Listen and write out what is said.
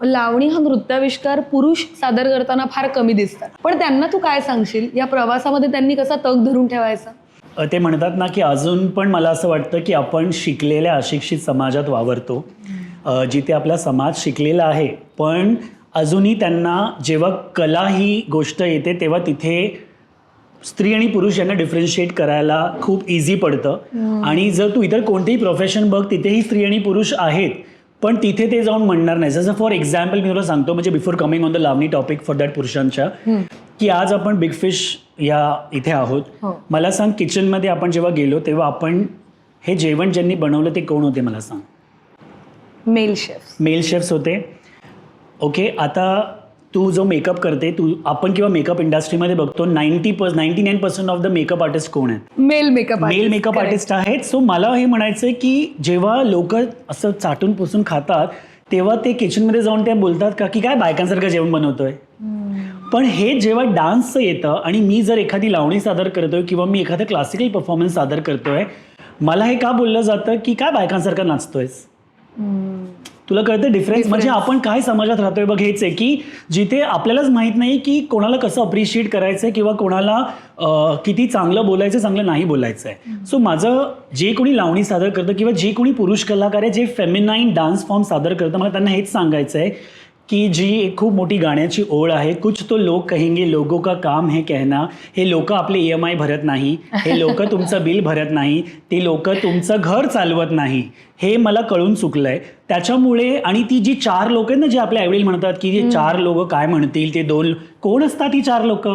लावणी हा नृत्याविष्कार पुरुष सादर करताना फार कमी दिसतात, पण त्यांना तू काय सांगशील या प्रवासामध्ये त्यांनी कसा तग धरून ठेवायचा? ते म्हणतात ना की अजून पण मला असं वाटतं की आपण शिकलेल्या अशिक्षित समाजात वावरतो, जिथे आपला समाज शिकलेला आहे पण अजूनही त्यांना जेव्हा कला ही गोष्ट येते तेव्हा तिथे स्त्री आणि पुरुष यांना डिफरन्शिएट करायला खूप इझी पडतं. आणि जर तू इतर कोणतेही प्रोफेशन बघ तिथेही स्त्री आणि पुरुष आहेत, पण तिथे ते जाऊन म्हणणार नाही. जसं फॉर एक्झाम्पल मी तुला सांगतो, म्हणजे before coming on the Lavani topic for that पुरुषांच्या, की आज आपण बिग फिश या इथे आहोत. मला सांग, किचनमध्ये आपण जेव्हा गेलो तेव्हा आपण हे जेवण ज्यांनी बनवलं ते कोण होते मला सांग? मेल शेफ्स होते. ओके, आता तू जो मेकअप करते, आपण किंवा मेकअप इंडस्ट्रीमध्ये बघतो 99% ऑफ द मेकअप आर्टिस्ट कोण आहेत? मेल मेकअप आर्टिस्ट आहेत. सो मला हे म्हणायचं की जेव्हा लोक असं चाटून पुसून खातात तेव्हा ते किचनमध्ये जाऊन ते बोलतात का की काय बायकांसारखं जेवण बनवतोय. पण हे जेव्हा डान्सचं येतं आणि मी जर एखादी लावणी सादर करतोय किंवा मी एखादं क्लासिकल परफॉर्मन्स सादर करतोय, मला हे का बोललं जातं की काय बायकांसारखं नाचतोयस? तुला कळतं डिफरन्स? म्हणजे आपण काय समाजात राहतोय बघ, हेच आहे की जिथे आपल्यालाच माहित नाही की कोणाला कसं अप्रिशिएट करायचंय किंवा कोणाला किती चांगलं बोलायचं, चांगलं नाही बोलायचं आहे. सो माझं जे कोणी लावणी सादर करतं किंवा जे कोणी पुरुष कलाकार आहे जे फेमिनाईन डान्स फॉर्म सादर करतं, मला त्यांना हेच सांगायचं आहे की जी एक खूप मोठी गाण्याची ओळ आहे, कुछ तो लोग कहेंगे लोगों का काम है कहना. हे लोक आपले EMI भरत नाही, हे लोक तुमचं बिल भरत नाही, ते लोक तुमचं घर चालवत नाही, हे मला कळून चुकलंय. त्याच्यामुळे आणि ती जी 4 लोक आहेत ना, जे आपले आईवडील म्हणतात की जे 4 लोक काय म्हणतील, ते 2 कोण असतात ती 4 लोक?